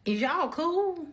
Is y'all cool?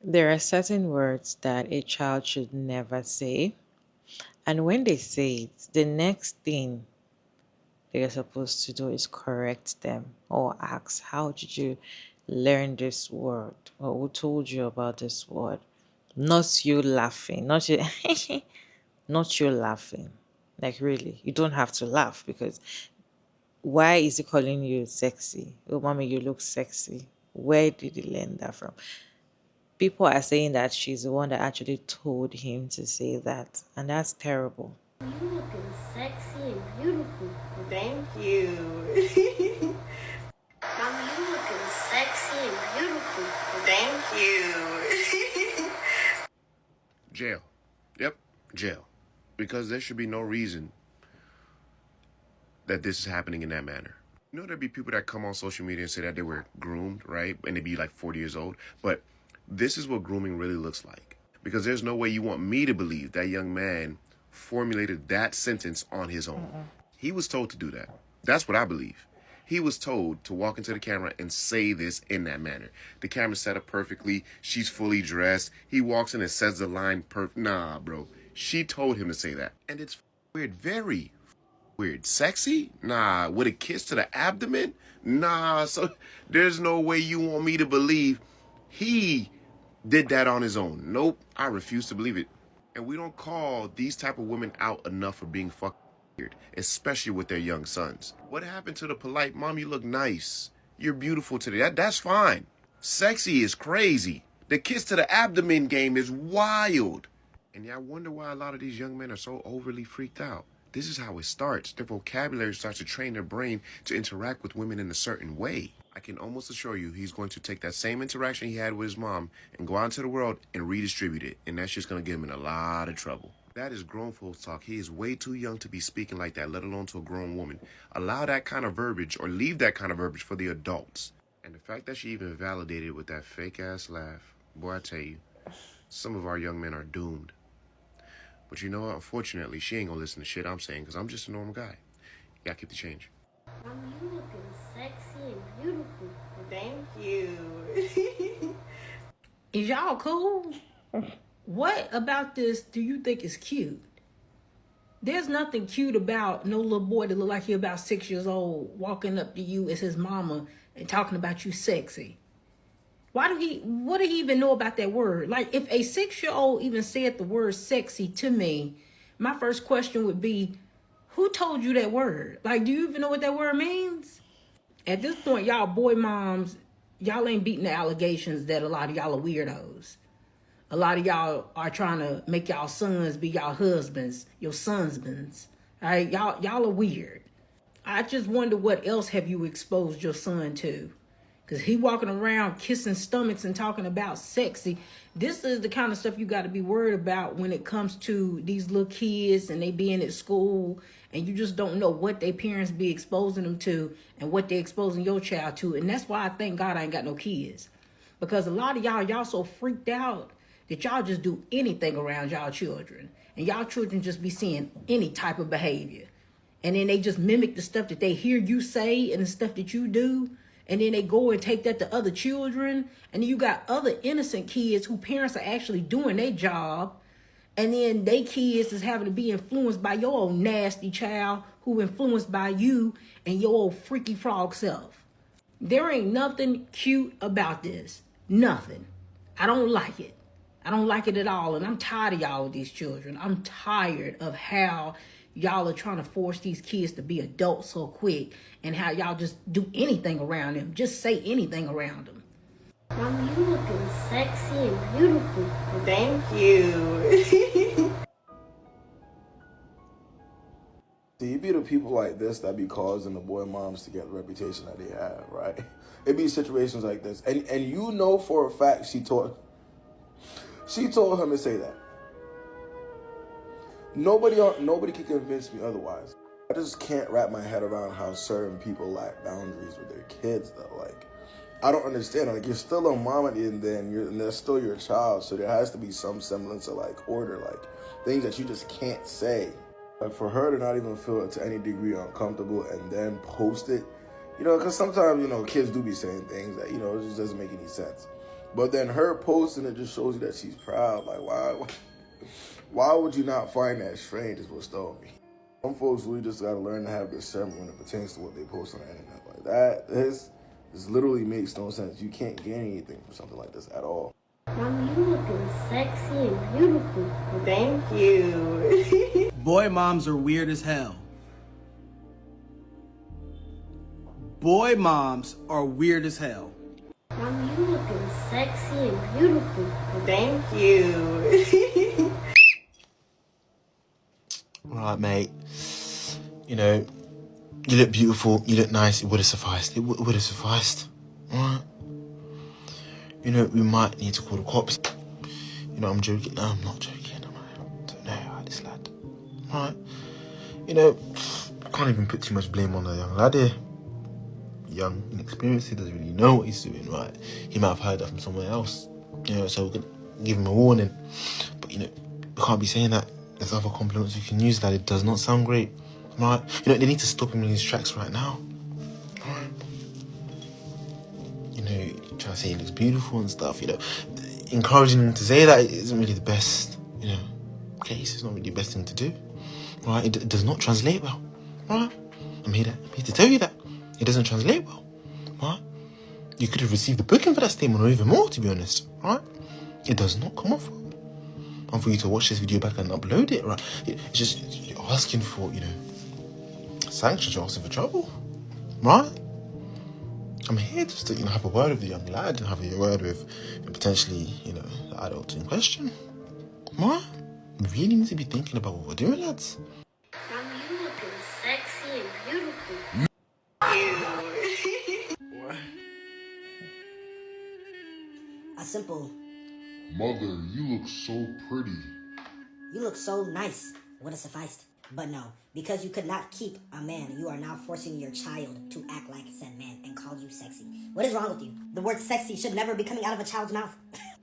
There are certain words that a child should never say. And when they say it, the next thing they're supposed to do is correct them or ask, how did you learn this word? Or who told you about this word? Not you laughing. Not you not you laughing. Like really. You don't have to laugh because why is he calling you sexy? Oh mommy, you look sexy. Where did he learn that from? People are saying that she's the one that actually told him to say that. And that's terrible. You looking sexy and beautiful. Thank you. Mommy, you looking sexy and beautiful. Thank you. Jail. Yep, jail. Because there should be no reason that this is happening in that manner. You know, there'd be people that come on social media and say that they were groomed, right? And they'd be like 40 years old. But this is what grooming really looks like. Because there's no way you want me to believe that young man formulated that sentence on his own. He was told to do that. That's what I believe. He was told to walk into the camera and say this in that manner. The camera's set up perfectly. She's fully dressed. He walks in and says the line perfect. Nah, bro. She told him to say that. And it's weird. Very weird. Sexy? Nah. With a kiss to the abdomen? Nah. So there's no way you want me to believe he did that on his own. Nope. I refuse to believe it. And we don't call these type of women out enough for being fucking weird, especially with their young sons. What happened to the polite, mom, you look nice. You're beautiful today. That's fine. Sexy is crazy. The kiss to the abdomen game is wild. And yeah, I wonder why a lot of these young men are so overly freaked out. This is how it starts. Their vocabulary starts to train their brain to interact with women in a certain way. I can almost assure you he's going to take that same interaction he had with his mom and go out into the world and redistribute it. And that's just going to get him in a lot of trouble. That is grown folks talk. He is way too young to be speaking like that, let alone to a grown woman. Allow that kind of verbiage or leave that kind of verbiage for the adults. And the fact that she even validated it with that fake ass laugh, boy, I tell you, some of our young men are doomed. But you know what? Unfortunately, she ain't gonna listen to shit I'm saying because I'm just a normal guy. You gotta keep the change. Mommy, you looking sexy and beautiful. Thank you. Is y'all cool? What about this do you think is cute? There's nothing cute about no little boy that look like he about 6 years old walking up to you as his mama and talking about you sexy. What do he even know about that word? Like if a 6 year old even said the word sexy to me, my first question would be, who told you that word? Like, do you even know what that word means? At this point, y'all boy moms, y'all ain't beating the allegations that a lot of y'all are weirdos. A lot of y'all are trying to make y'all sons be y'all husbands, your sonsbands. All right, y'all are weird. I just wonder what else have you exposed your son to? Because he walking around kissing stomachs and talking about sexy. This is the kind of stuff you got to be worried about when it comes to these little kids and they being at school and you just don't know what their parents be exposing them to and what they exposing your child to. And that's why I thank God I ain't got no kids. Because a lot of y'all so freaked out that y'all just do anything around y'all children. And y'all children just be seeing any type of behavior. And then they just mimic the stuff that they hear you say and the stuff that you do. And then they go and take that to other children. And then you got other innocent kids who parents are actually doing their job. And then they kids is having to be influenced by your old nasty child who influenced by you and your old freaky frog self. There ain't nothing cute about this. Nothing. I don't like it. I don't like it at all. And I'm tired of y'all with these children. I'm tired of how y'all are trying to force these kids to be adults so quick and how y'all just do anything around them. Just say anything around them. Mommy, you looking sexy and beautiful. Thank you. See, it be the people like this that be causing the boy moms to get the reputation that they have, right? It be situations like this. And you know for a fact she told him to say that. Nobody can convince me otherwise. I just can't wrap my head around how certain people lack boundaries with their kids though. Like, I don't understand. Like, you're still a mom at the end then, and they're still your child, so there has to be some semblance of like order, like things that you just can't say. Like for her to not even feel to any degree uncomfortable and then post it You know, because sometimes, you know, kids do be saying things that, you know, it just doesn't make any sense. But then her posting it just shows you that she's proud. Like, why would you not find that strange is what's throwing me. Some folks really just got to learn to have discernment when it pertains to what they post on the internet. Like that, this literally makes no sense. You can't gain anything from something like this at all. Mom, you looking sexy and beautiful. Thank you. Boy moms are weird as hell. Boy moms are weird as hell. Mom, you looking sexy and beautiful. Thank you. Right, mate. You know, you look beautiful, you look nice, it would have sufficed. It would have sufficed. Alright? You know, we might need to call the cops. You know, I'm joking. No, I'm not joking. I don't know how this lad. Alright? You know, I can't even put too much blame on the young lad here. Young, inexperienced, he doesn't really know what he's doing, right? He might have heard that from somewhere else. You know, so we could give him a warning. But, you know, we can't be saying that. There's other compliments you can use that it does not sound great. Right? You know, they need to stop him in his tracks right now. Right? You know, trying to say he looks beautiful and stuff, you know. Encouraging him to say that isn't really the best, you know, case. It's not really the best thing to do. Right? It does not translate well. Right? I'm here to tell you that. It doesn't translate well. Right? You could have received a booking for that statement or even more, to be honest. Right? It does not come off well. And for you to watch this video back and upload it, right? It's just, you're asking for, you know, sanctions, you're asking for trouble, right? I'm here just to, you know, have a word with the young lad and have a word with, you know, potentially, you know, the adult in question, right? We really need to be thinking about what we're doing, lads. Mom, you looking sexy and beautiful. A simple, Mother, you look so pretty. you look so nice, would have sufficed. But no, because you could not keep a man, you are now forcing your child to act like said man and call you sexy. What is wrong with you? The word sexy should never be coming out of a child's mouth.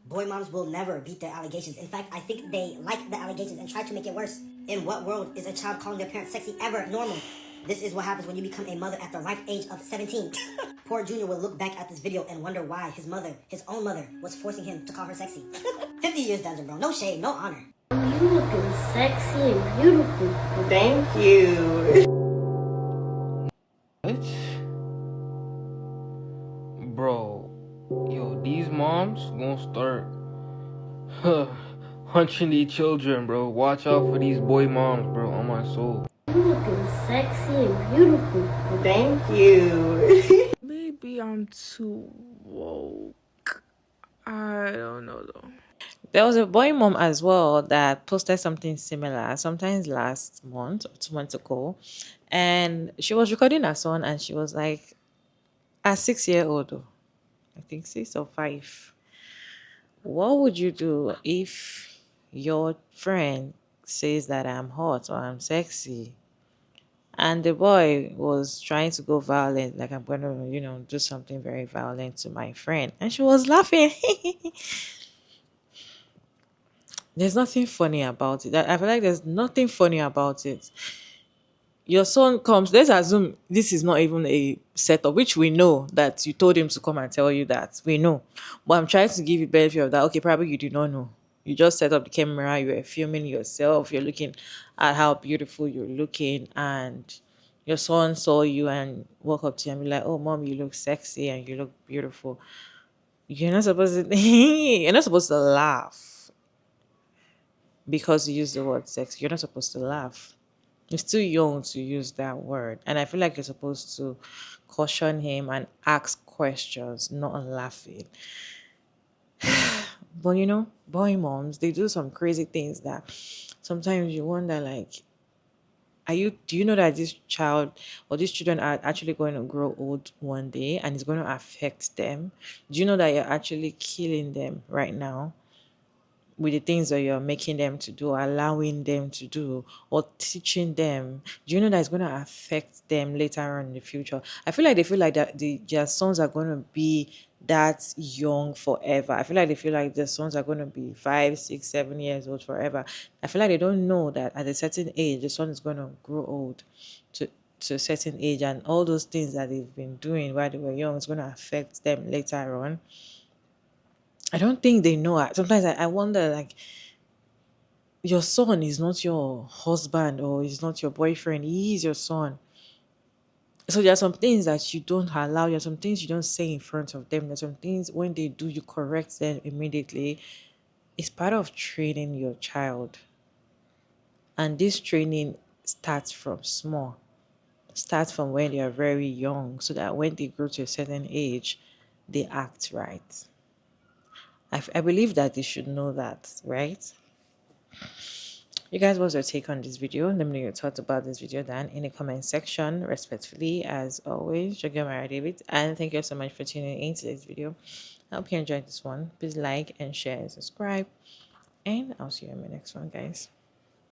Boy moms will never beat their allegations. In fact, I think they like the allegations and try to make it worse. In what world is a child calling their parents sexy ever normal? This is what happens when you become a mother at the ripe age of 17. Poor Junior will look back at this video and wonder why his mother, his own mother, was forcing him to call her sexy. 50 years dungeon, bro. No shade, no honor. Mom, you looking sexy and beautiful. Thank you. What? Bro, yo, these moms gonna start hunching these children, bro. Watch out for these boy moms, bro, on my soul. You looking sexy and beautiful. Thank you. Maybe I'm too woke. I don't know though. There was a boy mom as well that posted something similar, sometimes last month or 2 months ago. And she was recording her son and she was like, a 6-year-old, though, I think 6 or 5. What would you do if your friend says that I'm hot or I'm sexy? And the boy was trying to go violent, like I'm going to, you know, do something very violent to my friend. And she was laughing. There's nothing funny about it. I feel like there's nothing funny about it. Your son comes, let's assume this is not even a setup, which we know that you told him to come and tell you that. We know. But I'm trying to give you benefit of that. Okay, probably you did not know. You just set up the camera, you were filming yourself, you're looking at how beautiful you're looking, and your son saw you and walk up to you and be like, oh mom, you look sexy and you look beautiful. You're not supposed to you're not supposed to laugh because you use the word sex. You're not supposed to laugh. You're still young to use that word. And I feel like you're supposed to caution him and ask questions, not laughing. But you know, boy moms, they do some crazy things that sometimes you wonder, like, do you know that this child or these children are actually going to grow old one day and it's going to affect them? Do you know that you're actually killing them right now with the things that you're making them to do, allowing them to do, or teaching them? Do you know that it's going to affect them later on in the future? I feel like they feel like that their sons are going to be that young forever. I feel like they feel like their sons are going to be 5, 6, 7 years old forever. I feel like they don't know that at a certain age, the son is going to grow old to a certain age, and all those things that they've been doing while they were young is going to affect them later on. I don't think they know. Sometimes I wonder, like, your son is not your husband or is not your boyfriend. He is your son. So there are some things that you don't allow. There are some things you don't say in front of them. There are some things when they do, you correct them immediately. It's part of training your child. And this training starts from small. Starts from when they are very young, so that when they grow to a certain age, they act right. I believe that they should know that, right? You guys, what's your take on this video? Let me know your thoughts about this video down in the comment section. Respectfully, as always, Jogomara David, and thank you so much for tuning into this video. I hope you enjoyed this one. Please like and share and subscribe, and I'll see you in my next one, guys.